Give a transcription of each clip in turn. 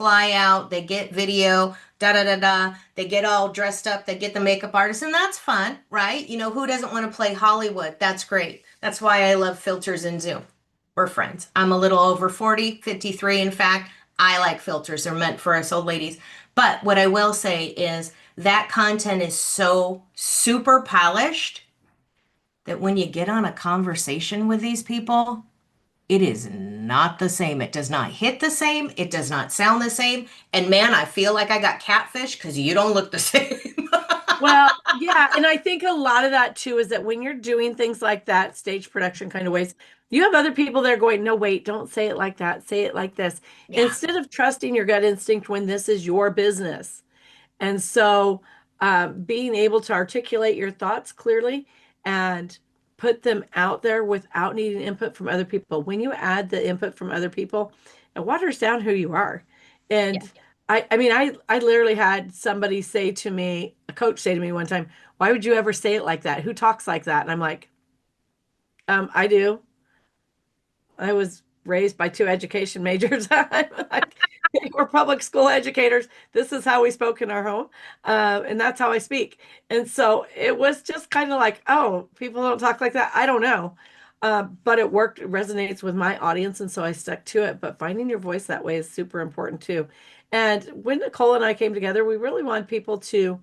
fly out, they get video, da da da da, they get all dressed up, they get the makeup artist, and that's fun, right? You know, who doesn't want to play Hollywood? That's great. That's why I love filters in Zoom. We're friends. I'm a little over 40, 53. In fact, I like filters. They're meant for us old ladies. But what I will say is that content is so super polished that when you get on a conversation with these people, it is not the same. It does not hit the same. It does not sound the same. And man, I feel like I got catfish because you don't look the same. Well, yeah, and I think a lot of that too is that when you're doing things like that, stage production kind of ways, you have other people that are going, no, wait, don't say it like that, say it like this. Yeah. Instead of trusting your gut instinct when this is your business. And so being able to articulate your thoughts clearly and put them out there without needing input from other people. When you add the input from other people, it waters down who you are. Yeah. And I literally had somebody say to me, a coach say to me one time, why would you ever say it like that? Who talks like that? And I'm like, I do. I was raised by two education majors. I'm like, we're public school educators. This is how we spoke in our home. And that's how I speak. And so it was just kind of like, oh, people don't talk like that. I don't know. But it worked, it resonates with my audience. And so I stuck to it. But finding your voice that way is super important too. And when Nicole and I came together, we really want people to,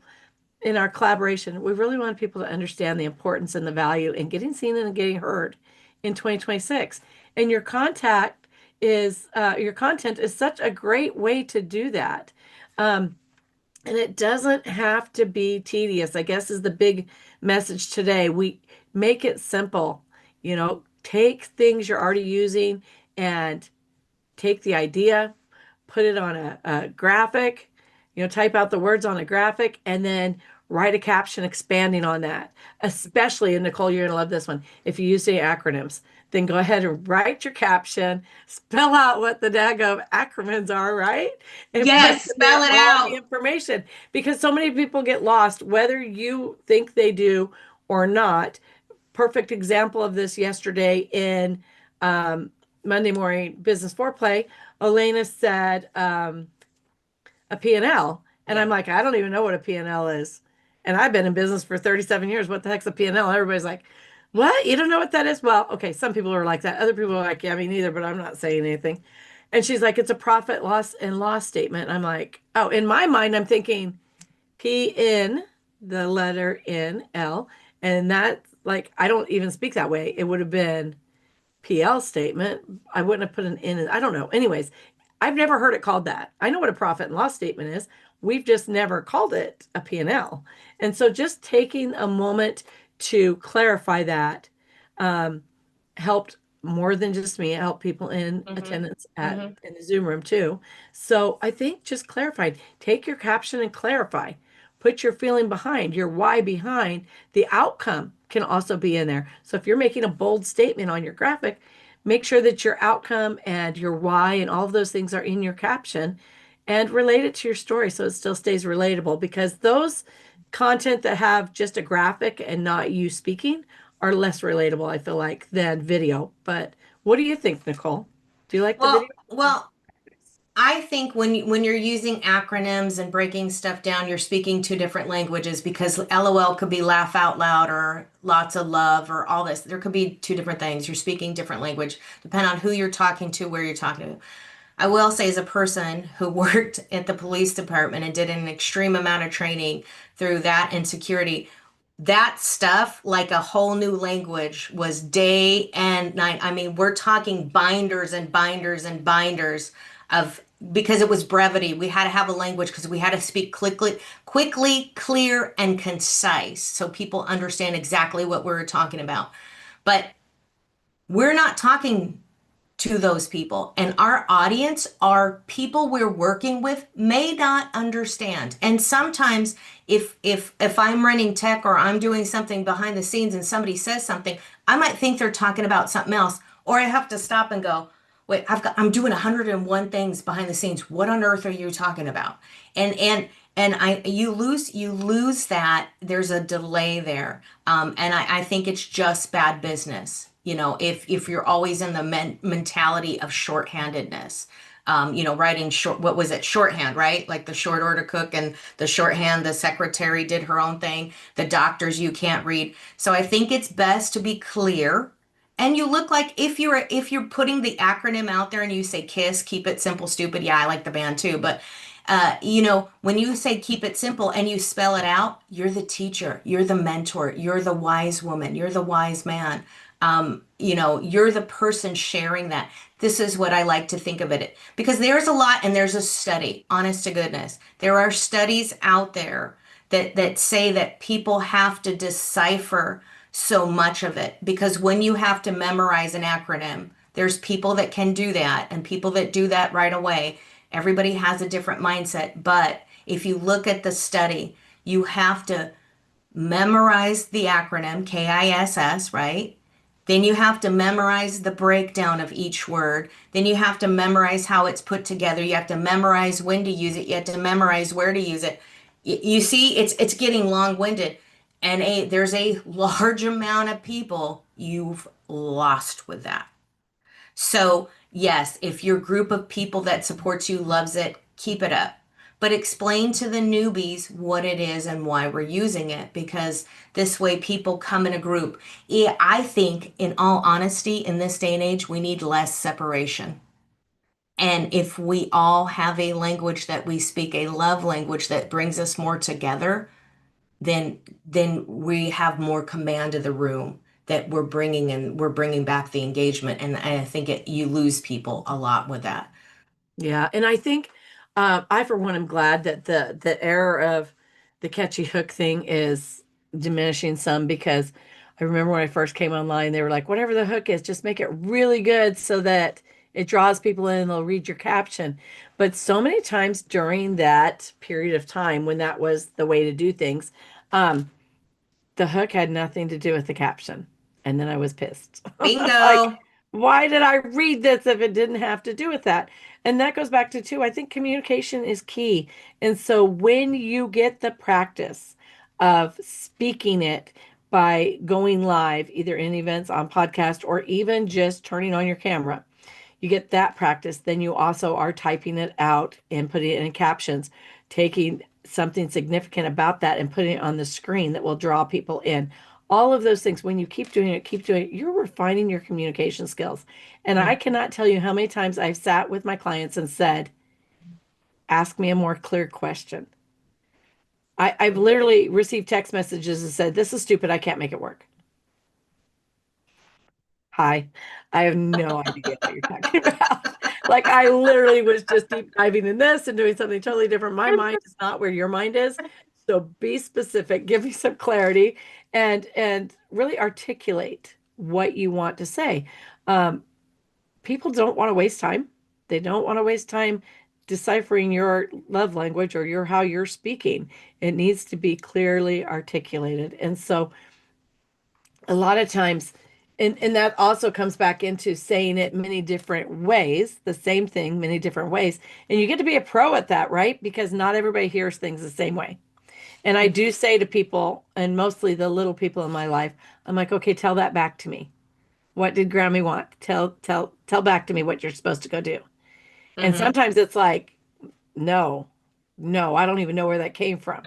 in our collaboration, we really want people to understand the importance and the value in getting seen and getting heard in 2026. And your content is such a great way to do that. Um, and it doesn't have to be tedious, I guess is the big message today. We make it simple, take things you're already using and take the idea, put it on a graphic, type out the words on a graphic, and then write a caption expanding on that. Especially, and Nicole, you're going to love this one. If you use any acronyms, then go ahead and write your caption, spell out what the daggum acronyms are, right? And put Yes, in there spell it all the out. information because so many people get lost, whether you think they do or not. Perfect example of this yesterday in Monday morning business foreplay. Elena said a P&L. And Yeah. I'm like, I don't even know what a P&L is. And I've been in business for 37 years. What the heck's a P&L? Everybody's like, what? You don't know what that is? Well, okay, some people are like that. Other people are like, yeah, me neither, but I'm not saying anything. And she's like, it's a profit loss and loss statement. I'm like, oh, in my mind, I'm thinking P in the letter N L. And that, like, I don't even speak that way. It would have been PL statement. I wouldn't have put an N in. I don't know. Anyways, I've never heard it called that. I know what a profit and loss statement is. We've just never called it a P and L. And so just taking a moment to clarify that um, helped more than just me. It helped people in Mm-hmm. attendance at Mm-hmm. in the Zoom room too. So I think just clarified. Take your caption and clarify. Put your feeling behind, your why behind. The outcome can also be in there. So if you're making a bold statement on your graphic, make sure that your outcome and your why and all of those things are in your caption and relate it to your story so it still stays relatable because those content that have just a graphic and not you speaking are less relatable, I feel like, than video. But what do you think, Nicole? Do you like the video? Well, I think when you're using acronyms and breaking stuff down, you're speaking two different languages because LOL could be laugh out loud or lots of love or all this. There could be two different things. You're speaking different language depending on who you're talking to, where you're talking to. I will say, as a person who worked at the police department and did an extreme amount of training through that and security, that stuff, like a whole new language, was day and night. I mean, we're talking binders and binders and binders of because it was brevity. We had to have a language because we had to speak quickly, clear, and concise so people understand exactly what we were talking about. But we're not talking to those people. And our audience, our people we're working with may not understand. And sometimes if I'm running tech or I'm doing something behind the scenes and somebody says something, I might think they're talking about something else. Or I have to stop and go, wait, I'm doing 101 things behind the scenes. What on earth are you talking about? And I you lose that. There's a delay there. And I think it's just bad business, if you're always in the mentality of shorthandedness. writing short, what was it, shorthand, right? Like the short order cook and the shorthand, the secretary did her own thing, the doctors you can't read. So I think it's best to be clear. And you look like if you're putting the acronym out there and you say KISS, keep it simple, stupid. Yeah, I like the band too, but when you say keep it simple and you spell it out, you're the teacher, you're the mentor, you're the wise woman, you're the wise man. You're the person sharing that. This is what I like to think of it because there's a lot and there's a study, honest to goodness. There are studies out there that say that people have to decipher so much of it because when you have to memorize an acronym, there's people that can do that and people that do that right away. Everybody has a different mindset, but if you look at the study, you have to memorize the acronym KISS, right? Then you have to memorize the breakdown of each word. Then you have to memorize how it's put together. You have to memorize when to use it. You have to memorize where to use it. You see, it's getting long-winded, and there's a large amount of people you've lost with that. So, yes, if your group of people that supports you loves it, keep it up. But explain to the newbies what it is and why we're using it because this way people come in a group. Yeah, I think, in all honesty, in this day and age, we need less separation. And if we all have a language that we speak, a love language that brings us more together, then we have more command of the room that we're bringing back the engagement. And I think you lose people a lot with that. Yeah, and I think I for one am glad that the error of the catchy hook thing is diminishing some because I remember when I first came online, they were like, whatever the hook is, just make it really good so that it draws people in and they'll read your caption. But so many times during that period of time when that was the way to do things, um, the hook had nothing to do with the caption. And then I was pissed. Like, Bingo. why did I read this if it didn't have to do with that? And that goes back to, too, I think communication is key. And so when you get the practice of speaking it by going live, either in events, on podcast, or even just turning on your camera, you get that practice. Then you also are typing it out and putting it in captions, taking something significant about that and putting it on the screen that will draw people in. All of those things, when you keep doing it, you're refining your communication skills. And I cannot tell you how many times I've sat with my clients and said, ask me a more clear question. I've literally received text messages that said, this is stupid. I can't make it work. Hi, I have no idea what you're talking about. Like I literally was just deep diving in this and doing something totally different. My mind is not where your mind is. So be specific, give me some clarity and really articulate what you want to say. Um, People don't want to waste time. They don't want to waste time deciphering your love language or your how you're speaking. It needs to be clearly articulated. And so a lot of times and that also comes back into saying it many different ways, the same thing many different ways, and you get to be a pro at that, right? Because not everybody hears things the same way. And I do say to people, and mostly the little people in my life, I'm like, okay, tell that back to me. What did Grammy want? Tell back to me what you're supposed to go do. And Hmm. sometimes it's like, no, no, I don't even know where that came from.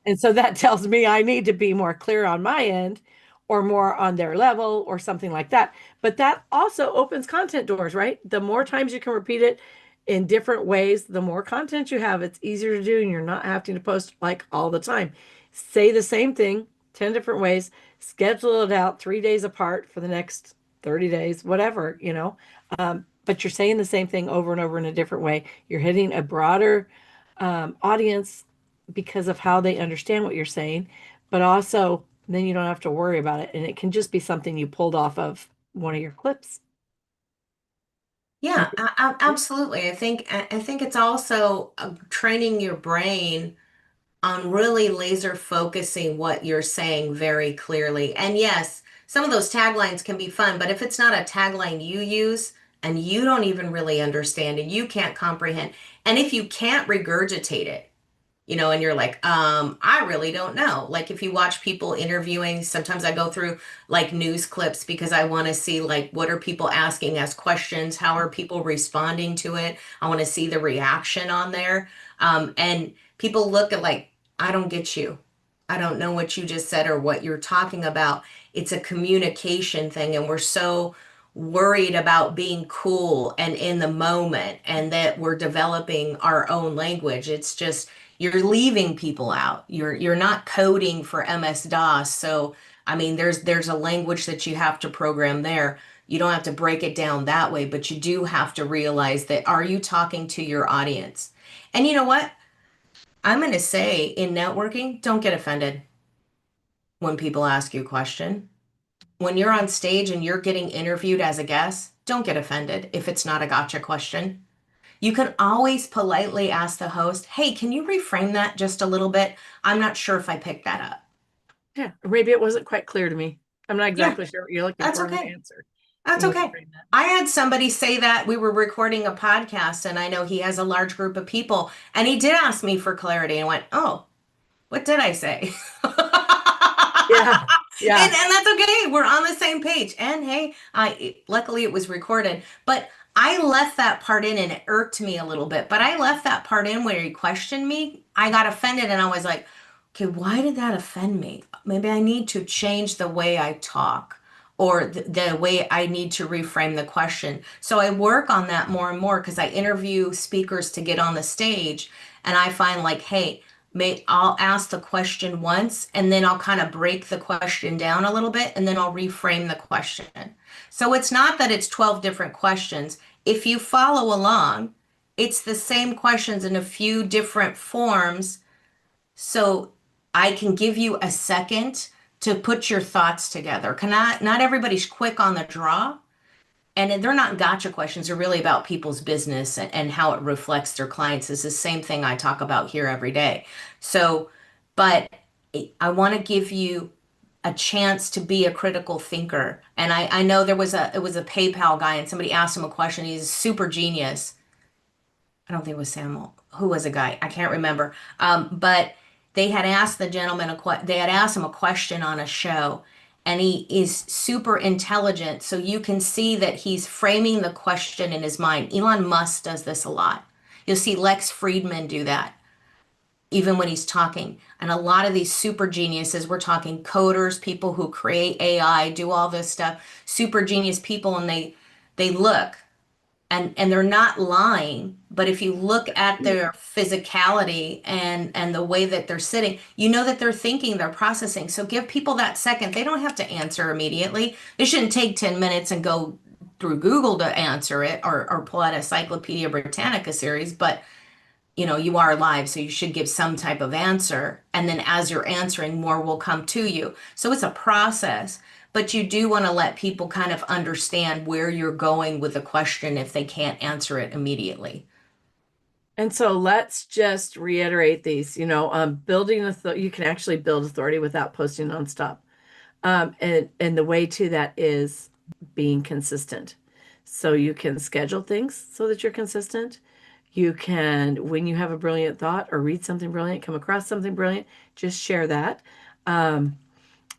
And so that tells me I need to be more clear on my end or more on their level or something like that. But that also opens content doors, right? The more times you can repeat it in different ways, the more content you have, it's easier to do and you're not having to post like all the time. Say the same thing 10 different ways, schedule it out 3 days apart for the next 30 days, whatever, but you're saying the same thing over and over in a different way. You're hitting a broader audience because of how they understand what you're saying, but also then you don't have to worry about it. And it can just be something you pulled off of one of your clips. Yeah, absolutely. I think it's also training your brain on really laser focusing what you're saying very clearly. And yes, some of those taglines can be fun, but if it's not a tagline you use and you don't even really understand and you can't comprehend, and if you can't regurgitate it, and you're like, I really don't know. Like if you watch people interviewing, sometimes I go through like news clips because I want to see like what are people asking as questions, how are people responding to it. I want to see the reaction on there. And people look at like, I don't get you. I don't know what you just said or what you're talking about. It's a communication thing, and we're so worried about being cool and in the moment and that we're developing our own language. It's just you're leaving people out. You're not coding for MS-DOS. So, I mean, there's a language that you have to program there. You don't have to break it down that way, but you do have to realize that are you talking to your audience? And you know what? I'm going to say in networking, don't get offended when people ask you a question. When you're on stage and you're getting interviewed as a guest, don't get offended if it's not a gotcha question. You can always politely ask the host, hey, can you reframe that just a little bit? I'm not sure if I picked that up. Yeah, maybe it wasn't quite clear to me. I'm not Yeah, exactly sure what you're looking that's for in an okay. answer. That's Can you okay. reframe that? I had somebody say that we were recording a podcast and I know he has a large group of people and he did ask me for clarity and went, oh, what did I say? Yeah, And yeah. that's okay. We're on the same page. And hey, luckily it was recorded, but I left that part in and it irked me a little bit. But I left that part in where he questioned me. I got offended and I was like, okay, why did that offend me? Maybe I need to change the way I talk or the way I need to reframe the question. So I work on that more and more because I interview speakers to get on the stage and I find like, hey, I'll ask the question once and then I'll kind of break the question down a little bit and then I'll reframe the question. So it's not that it's 12 different questions. If you follow along, it's the same questions in a few different forms. So I can give you a second to put your thoughts together. Not everybody's quick on the draw. And they're not gotcha questions. They're really about people's business and how it reflects their clients. It's the same thing I talk about here every day. So, but I want to give you a chance to be a critical thinker. And I know it was a PayPal guy and somebody asked him a question. He's a super genius. I don't think it was Samuel. Who was a guy? I can't remember. But they had asked the gentleman they had asked him a question on a show, and he is super intelligent. So you can see that he's framing the question in his mind. Elon Musk does this a lot. You'll see Lex Friedman do that, even when he's talking. And a lot of these super geniuses, we're talking coders, people who create AI, do all this stuff, super genius people, and they look and they're not lying, but if you look at their physicality and the way that they're sitting, you know that they're thinking, they're processing. So give people that second. They don't have to answer immediately. They shouldn't take 10 minutes and go through Google to answer it or pull out Encyclopedia Britannica series, but you are live, so you should give some type of answer. And then as you're answering, more will come to you. So it's a process, but you do want to let people kind of understand where you're going with the question if they can't answer it immediately. And so let's just reiterate these, building you can actually build authority without posting nonstop. And the way to that is being consistent. So you can schedule things so that you're consistent. You can, when you have a brilliant thought or read something brilliant, come across something brilliant, just share that.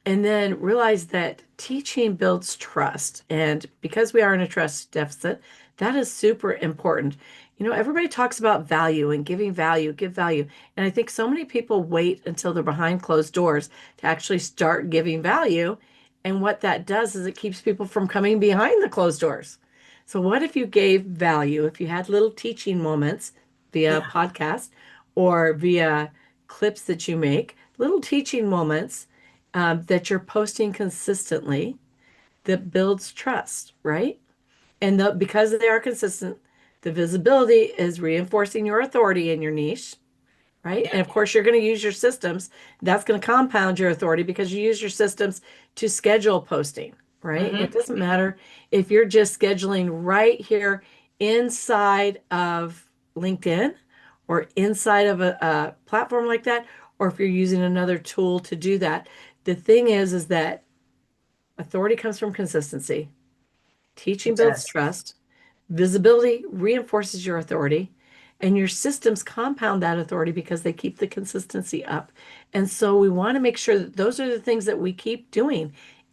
And then realize that teaching builds trust. And because we are in a trust deficit, that is super important. Everybody talks about value and giving value, give value. And I think so many people wait until they're behind closed doors to actually start giving value. And what that does is it keeps people from coming behind the closed doors. So, what if you gave value, if you had little teaching moments via Yeah. podcast or via clips that you make, little teaching moments that you're posting consistently that builds trust, right? And because they are consistent, the visibility is reinforcing your authority in your niche, right? Yeah. And of course, you're going to use your systems. That's going to compound your authority because you use your systems to schedule posting, right? It Hmm. doesn't matter if you're just scheduling right here inside of LinkedIn or inside of a platform like that, or if you're using another tool to do that. The thing is that authority comes from consistency. Teaching It builds does. trust. Visibility reinforces your authority. And your systems compound that authority because they keep the consistency up. And so we want to make sure that those are the things that we keep doing.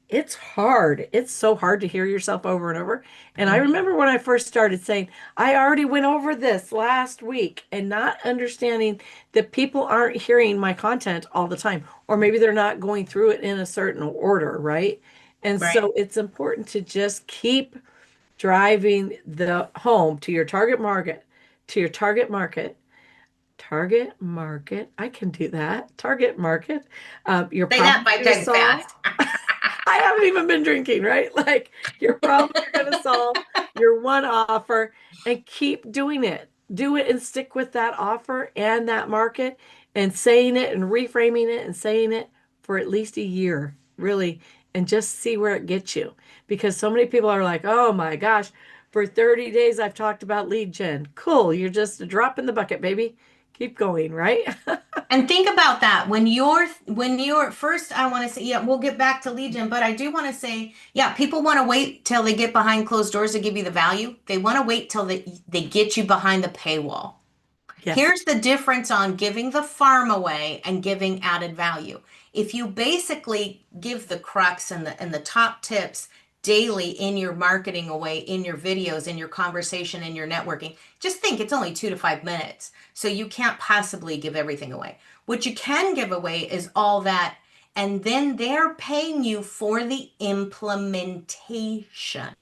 It's hard. It's so hard to hear yourself over and over. And I Mhm. remember when I first started saying, I already went over this last week, and not understanding that people aren't hearing my content all the time, or maybe they're not going through it in a certain order, right? And Right. so it's important to just keep driving the home to your target market, to your target market. I can do that. Target market. Your Say that problem five you're going to times solve. fast. I haven't even been drinking, right? Like your problem you're going to solve, your one offer, and keep doing it. Do it and stick with that offer and that market and saying it and reframing it and saying it for at least a year, really, and just see where it gets you. Because so many people are like, oh my gosh, for 30 days I've talked about lead gen. Cool. You're just a drop in the bucket, baby. Keep going, right? And think about that when you're first, I want to say, yeah, we'll get back to Legion, but I do want to say, yeah, people want to wait till they get behind closed doors to give you the value. They want to wait till they get you behind the paywall. Yes. Here's the difference on giving the farm away and giving added value. If you basically give the crux and the top tips daily in your marketing away, in your videos, in your conversation, in your networking, just think it's only 2 to 5 minutes. So you can't possibly give everything away. What you can give away is all that, and then they're paying you for the implementation.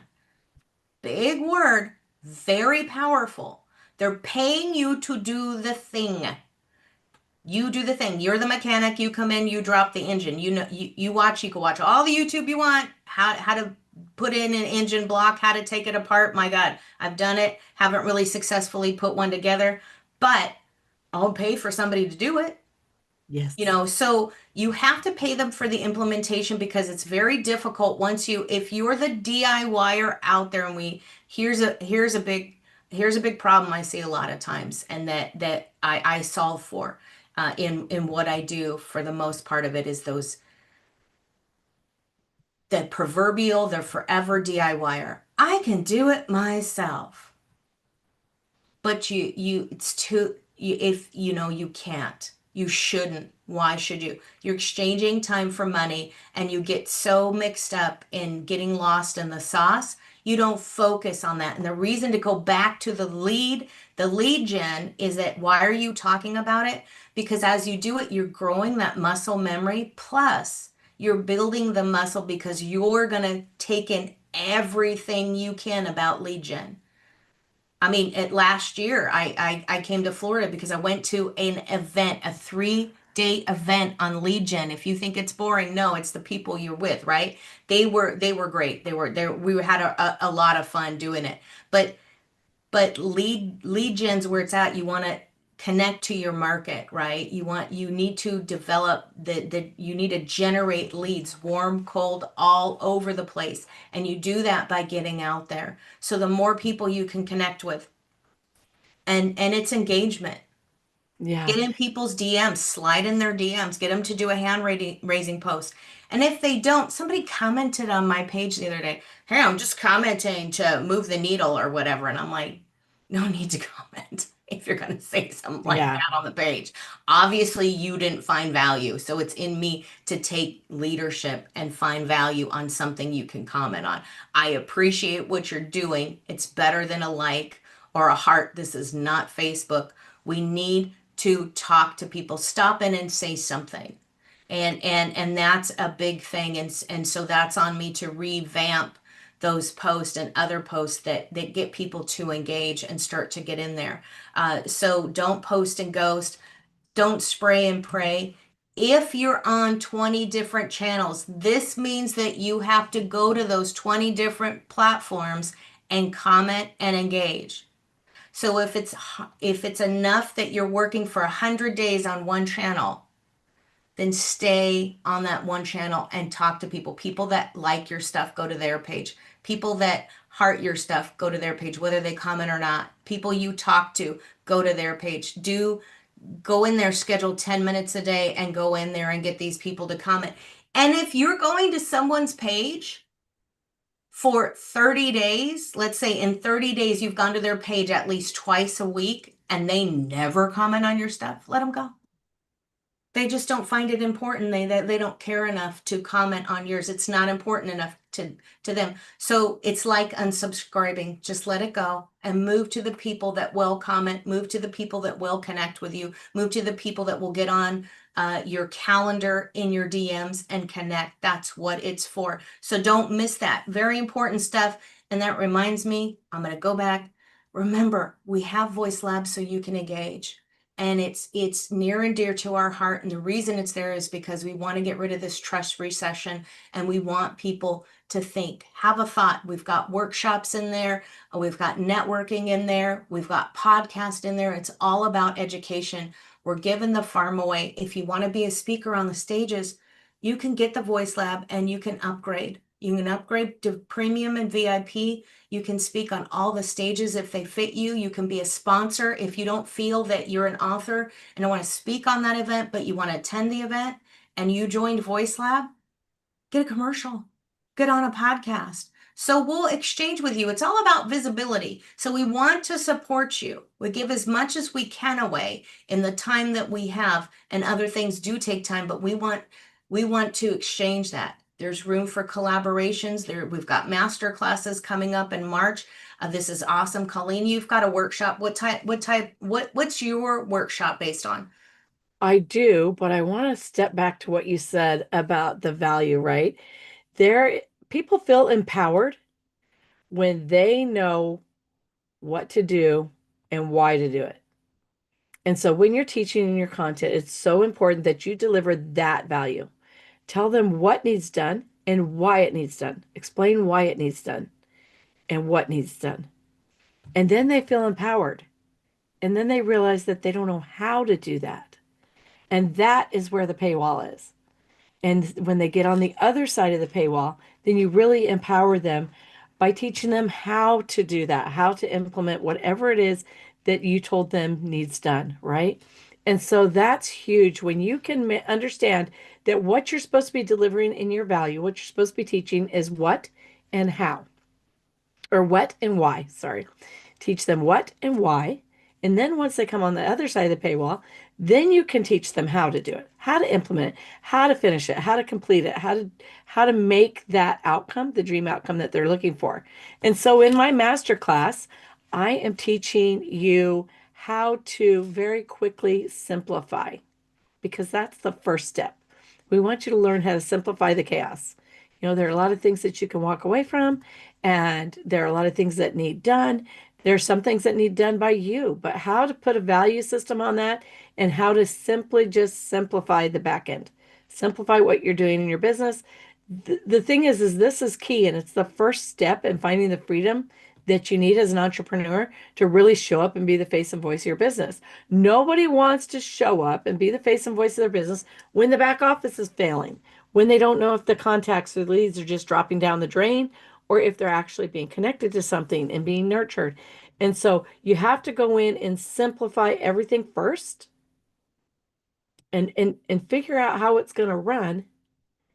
Big word, very powerful. They're paying you to do the thing. You do the thing. You're the mechanic. You come in, you drop the engine. You know, you watch, you can watch all the YouTube you want, how to put in an engine block, how to take it apart. My God, I've done it. Haven't really successfully put one together, but I'll pay for somebody to do it. Yes. So you have to pay them for the implementation because it's very difficult once if you're the DIYer out there, and here's a big problem I see a lot of times, and that I solve for in what I do. For the most part of it is those the proverbial, the forever DIYer. I can do it myself. But it's too, if you know you can't, you shouldn't. Why should you? You're exchanging time for money, and you get so mixed up in getting lost in the sauce, you don't focus on that. And the reason to go back to the lead gen is that why are you talking about it? Because as you do it, you're growing that muscle memory, plus you're building the muscle because you're going to take in everything you can about lead gen. I mean, last year, I came to Florida because I went to an event, a 3-day event on Lead Gen. If you think it's boring, no, it's the people you're with, right? They were great. We had a lot of fun doing it. But lead gen's where it's at. You want to connect to your market, right? You need to develop you need to generate leads, warm, cold, all over the place. And you do that by getting out there. So the more people you can connect with, and it's engagement. Yeah. Get in people's DMs, slide in their DMs, get them to do a raising post. And if they don't, somebody commented on my page the other day, hey, I'm just commenting to move the needle or whatever. And I'm like, no need to comment if you're going to say something like Yeah. that on the page. Obviously, you didn't find value. So it's in me to take leadership and find value on something you can comment on. I appreciate what you're doing. It's better than a like or a heart. This is not Facebook. We need to talk to people, stop in and say something. And that's a big thing. And so that's on me to revamp those posts and other posts that get people to engage and start to get in there. So don't post and ghost, don't spray and pray. If you're on 20 different channels, this means that you have to go to those 20 different platforms and comment and engage. So if it's enough that you're working for 100 days on one channel, then stay on that one channel and talk to people. People that like your stuff, go to their page. People that heart your stuff, go to their page, whether they comment or not. People you talk to, go to their page. Go in there, schedule 10 minutes a day and go in there and get these people to comment. And if you're going to someone's page for 30 days, let's say in 30 days you've gone to their page at least twice a week, and they never comment on your stuff, let them go. They just don't find it important. They don't care enough to comment on yours. It's not important enough to them. So it's like unsubscribing. Just let it go and move to the people that will comment, move to the people that will connect with you, move to the people that will get on your calendar in your DMs and connect. That's what it's for. So don't miss that. Very important stuff. And that reminds me, I'm going to go back. Remember, we have Voice Labs so you can engage, and it's near and dear to our heart. And the reason it's there is because we want to get rid of this trust recession, and we want people to think, have a thought. We've got workshops in there, we've got networking in there, we've got podcast in there. It's all about education. We're giving the farm away. If you want to be a speaker on the stages, you can get the Voice Lab and you can upgrade. You can upgrade to premium and VIP. You can speak on all the stages if they fit you. You can be a sponsor if you don't feel that you're an author and don't want to speak on that event, but you want to attend the event and you joined Voice Lab, get a commercial, get on a podcast. So we'll exchange with you. It's all about visibility. So we want to support you. We give as much as we can away in the time that we have, and other things do take time, but we want to exchange that. There's room for collaborations. We've got master classes coming up in March. This is awesome. Colleen, you've got a workshop. What's your workshop based on? I do, but I want to step back to what you said about the value, right? There, people feel empowered when they know what to do and why to do it. And so when you're teaching in your content, it's so important that you deliver that value. Tell them what needs done and why it needs done. Explain why it needs done and what needs done. And then they feel empowered. And then they realize that they don't know how to do that. And that is where the paywall is. And when they get on the other side of the paywall, then you really empower them by teaching them how to do that, how to implement whatever it is that you told them needs done, right? And so that's huge when you can understand that what you're supposed to be delivering in your value, what you're supposed to be teaching is what and how, or what and why, sorry. Teach them what and why. And then once they come on the other side of the paywall, then you can teach them how to do it, how to implement it, how to finish it, how to complete it, how to make that outcome, the dream outcome that they're looking for. And so in my master class, I am teaching you how to very quickly simplify, because that's the first step. We want you to learn how to simplify the chaos. You know, there are a lot of things that you can walk away from, and there are a lot of things that need done. There are some things that need done by you, but how to put a value system on that and how to simply just simplify the back end, simplify what you're doing in your business. The thing is this is key, and it's the first step in finding the freedom that you need as an entrepreneur to really show up and be the face and voice of your business. Nobody wants to show up and be the face and voice of their business when the back office is failing, when they don't know if the contacts or leads are just dropping down the drain or if they're actually being connected to something and being nurtured. And so you have to go in and simplify everything first and figure out how it's going to run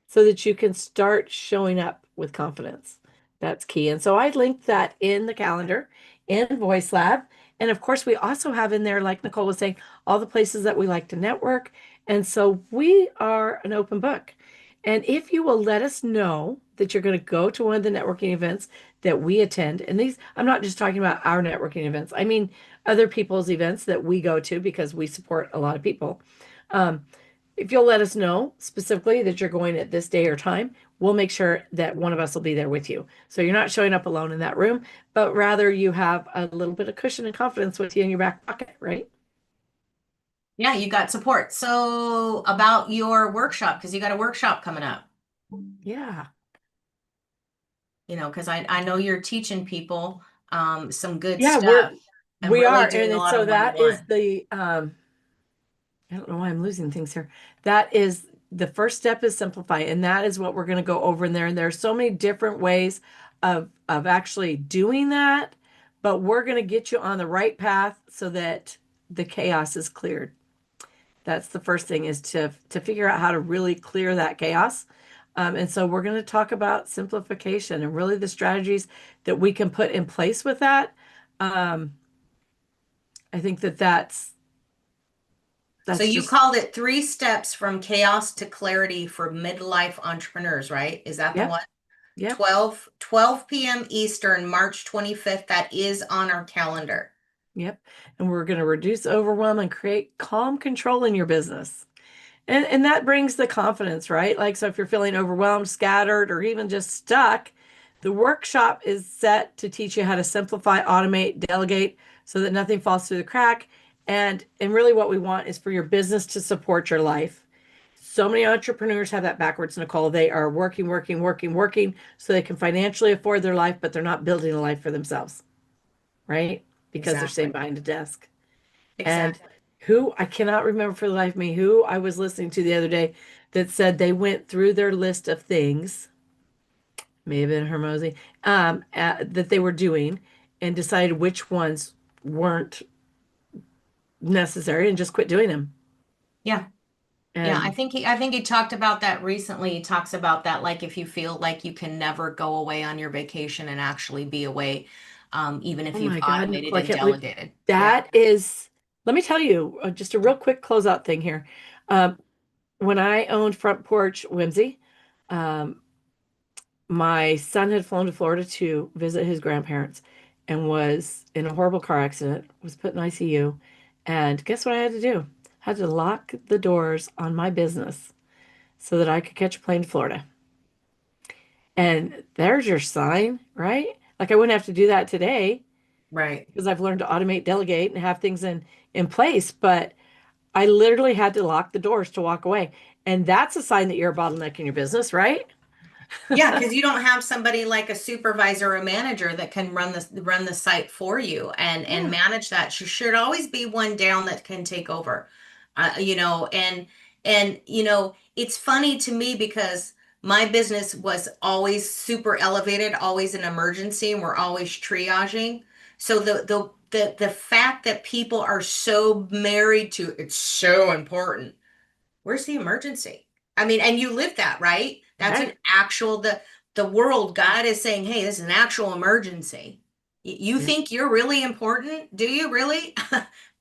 so that you can start showing up with confidence. That's key. And so I linked that in the calendar in Voice Lab. And of course, we also have in there, like Nicole was saying, all the places that we like to network. And so we are an open book. And if you will let us know that you're going to go to one of the networking events that we attend, and these, I'm not just talking about our networking events, I mean other people's events that we go to because we support a lot of people. If you'll let us know specifically that you're going at this day or time, we'll make sure that one of us will be there with you. So you're not showing up alone in that room, but rather you have a little bit of cushion and confidence with you in your back pocket, right? Yeah, you got support. So about your workshop, because you got a workshop coming up, Yeah. because I know you're teaching people some good Yeah, stuff and we really are. doing a And lot so of that is one-on-one. the I don't know why I'm losing things here. That is the first step is simplify, and that is what we're going to go over in there. And there are so many different ways of actually doing that, but we're going to get you on the right path so that the chaos is cleared. That's the first thing is to figure out how to really clear that chaos. And so we're going to talk about simplification and really the strategies that we can put in place with that. Um, I think that that's So that's you just, called it 3 steps from chaos to clarity for midlife entrepreneurs, right? Is that the yep, one? yep, 12 p.m. Eastern, March 25th. That is on our calendar. yep. And we're going to reduce overwhelm and create calm control in your business. And that brings the confidence, right? Like, so if you're feeling overwhelmed, scattered, or even just stuck, the workshop is set to teach you how to simplify, automate, delegate so that nothing falls through the crack. And really what we want is for your business to support your life. So many entrepreneurs have that backwards, Nicole. They are working, working, working, working so they can financially afford their life, but they're not building a life for themselves, right? Because they're sitting Exactly. behind a desk. And Exactly. who I cannot remember for the life of me who I was listening to the other day that said they went through their list of things, may have been Hermosi, that they were doing and decided which ones weren't necessary and just quit doing them. Yeah. Yeah, And I think he talked about that recently. He talks about that like if you feel like you can never go away on your vacation and actually be away, even oh if you've my God, automated Nicole, I and can't believe delegated. Yeah. that is, let me tell you, just a real quick closeout thing here. Um, when I owned Front Porch Whimsy, um, my son had flown to Florida to visit his grandparents and was in a horrible car accident, was put in ICU. And guess what I had to do? I had to lock the doors on my business so that I could catch a plane to Florida. And there's your sign, right? Like I wouldn't have to do that today Right. because I've learned to automate, delegate, and have things in place. But I literally had to lock the doors to walk away. And that's a sign that you're a bottleneck in your business, right? Yeah, because you don't have somebody like a supervisor or manager that can run the site for you and Yeah. manage that. There should always be one down that can take over. And it's funny to me because my business was always super elevated, always an emergency, and we're always triaging. So the fact that people are so married to it's so important. Where's the emergency? I mean, and you live that, right? That's an Right. actual the world. God is saying, hey, this is an actual emergency. You Yeah. think you're really important? Do you really?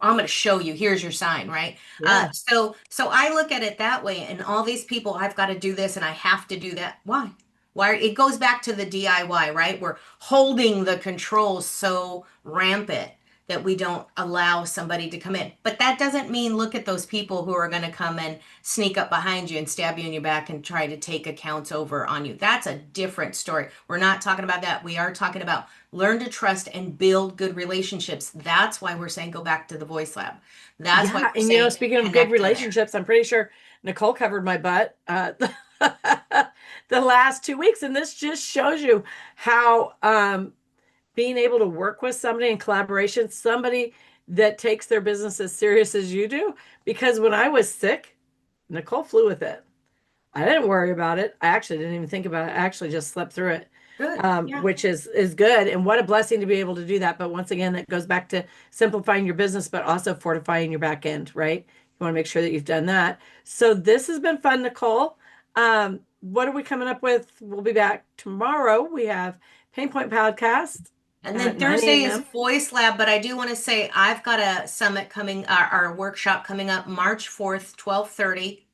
I'm going to show you. Here's your sign, right? Yeah. So I look at it that way, and all these people, I've got to do this and I have to do that. Why? Why? It goes back to the DIY, right? We're holding the controls so rampant that we don't allow somebody to come in. But that doesn't mean look at those people who are going to come and sneak up behind you and stab you in your back and try to take accounts over on you. That's a different story. We're not talking about that. We are talking about learn to trust and build good relationships. That's why we're saying go back to the voice lab. That's why Yeah, we're and saying speaking of good connect in there. relationships, I'm pretty sure Nicole covered my butt the last 2 weeks, and this just shows you how being able to work with somebody in collaboration, somebody that takes their business as serious as you do. Because when I was sick, Nicole flew with it. I didn't worry about it. I actually didn't even think about it. I actually just slept through it, Good. Yeah. which is good. And what a blessing to be able to do that. But once again, that goes back to simplifying your business, but also fortifying your back end, right? You want to make sure that you've done that. So this has been fun, Nicole. What are we coming up with? We'll be back tomorrow. We have Pain Point Podcast And then at 9 Thursday is a.m. Voice Lab, but I do want to say I've got a summit coming, our workshop coming up March 4th, 12:30.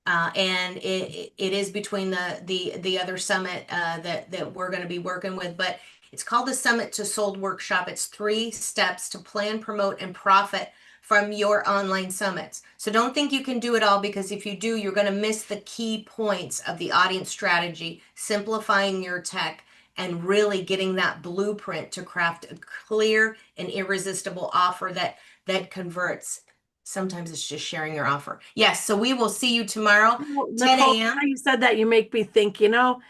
And it is between the other summit that we're going to be working with, but it's called the Summit to Sold Workshop. It's 3 steps to plan, promote, and profit from your online summits. So don't think you can do it all because if you do, you're going to miss the key points of the audience strategy, simplifying your tech, and really getting that blueprint to craft a clear and irresistible offer that converts. Sometimes it's just sharing your offer. Yes, so we will see you tomorrow, Well, 10 Nicole, now a.m. you said that you make me think, you know,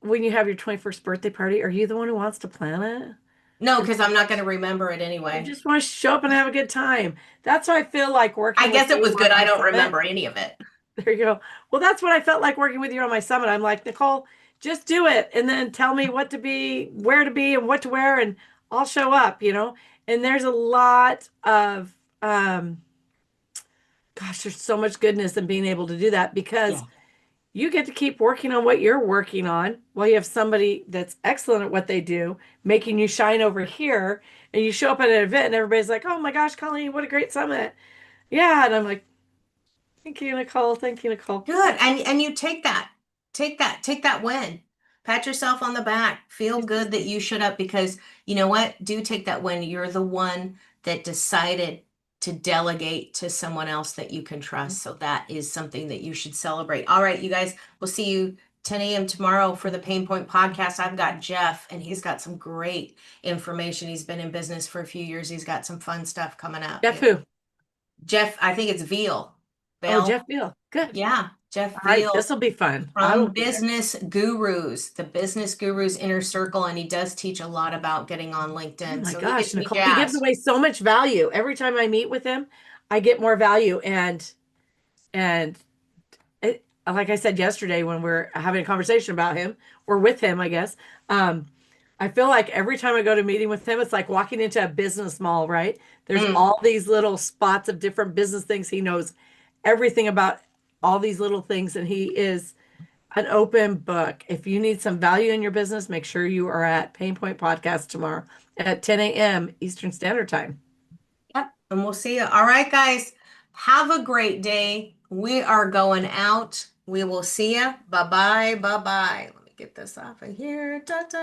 when you have your 21st birthday party, are you the one who wants to plan it? No, Or do because I'm not going to remember it you anyway. just want to show up and have a good time? That's why I feel like I working with guess it you was good. on I my don't summit. remember any of it. There you go. Well, that's what I felt like working with you on my summit. I'm like, Nicole, just do it and then tell me what to be, where to be, and what to wear, and I'll show up. And there's a lot of, gosh, there's so much goodness in being able to do that because Yeah. you get to keep working on what you're working on while you have somebody that's excellent at what they do, making you shine over here. And you show up at an event and everybody's like, oh my gosh, Colleen, what a great summit. Yeah. And I'm like, thank you, Nicole. Thank you, Nicole. Good. And you take that win. Pat yourself on the back. Feel good that you showed up because you know what? Do take that win. You're the one that decided to delegate to someone else that you can trust. So that is something that you should celebrate. All right, you guys, we'll see you 10 a.m. tomorrow for the Pain Point podcast. I've got Jeff, and he's got some great information. He's been in business for a few years. He's got some fun stuff coming up. Jeff who? Jeff, I think it's Veal. Oh, Bell. Jeff Beal. Good. Yeah, Jeff All right. Veal This will be fun. I will from be there. Business Gurus, the Business Gurus Inner Circle, and he does teach a lot about getting on Oh LinkedIn. my So he gosh, gets me Nicole, he gives jazzed. away so much value. Every time I meet with him, I get more value. And like I said yesterday when we're having a conversation about him or with him, I guess, I feel like every time I go to a meeting with him, it's like walking into a business mall, right? There's Mm. all these little spots of different business things. He knows everything about all these little things, and he is an open book. If you need some value in your business, make sure you are at Pain Point Podcast tomorrow at 10 a.m. Eastern Standard Time. Yep, and we'll see you. All right, guys, have a great day. We are going out. We will see you. Bye-bye. Bye-bye. Let me get this off of here. Ta-ta.